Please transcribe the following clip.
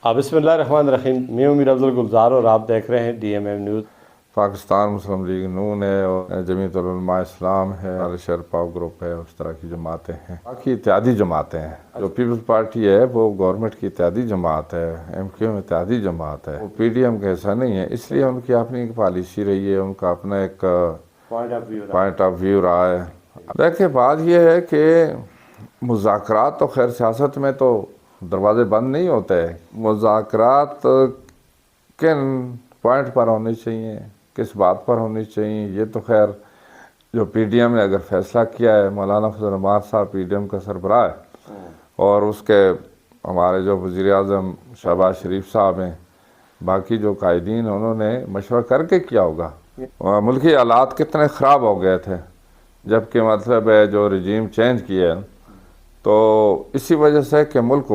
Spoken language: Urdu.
بسم اللہ الرحمن الرحیم، میں امیر افضل گلزار اور آپ دیکھ رہے ہیں D M M news. Pakistan Muslim League Noon ہے اور جمعیت العلماء اسلام ہے اور شیرپا گروپ ہے، اس طرح کی جماعتیں ہیں۔ باقی اتحادی جماعتیں ہیں۔ جو پیپلز پارٹی ہے وہ گورنمنٹ کی اتحادی جماعت ہے، ایم کیو ایم اتحادی جماعت ہے، وہ پی ڈی ایم کا ایسا نہیں ہے، اس لیے ان کی اپنی ایک پالیسی رہی ہے، ان کا اپنا ایک پوائنٹ آف ویو رہا ہے۔ دیکھیں بات یہ ہے کہ مذاکرات تو خیر سیاست میں تو دروازے بند نہیں ہوتے، مذاکرات کن پوائنٹ پر ہونے چاہیے، کس بات پر ہونی چاہیے، یہ تو خیر جو پی ڈی ایم نے اگر فیصلہ کیا ہے، مولانا فضل الرحمان صاحب پی ڈی ایم کا سربراہ ہے اور اس کے ہمارے جو وزیر اعظم شہباز شریف صاحب ہیں، باقی جو قائدین انہوں نے مشورہ کر کے کیا ہوگا۔ ملکی حالات کتنے خراب ہو گئے تھے جبکہ مطلب ہے جو رجیم چینج کیا ہے، تو اسی وجہ سے کہ ملک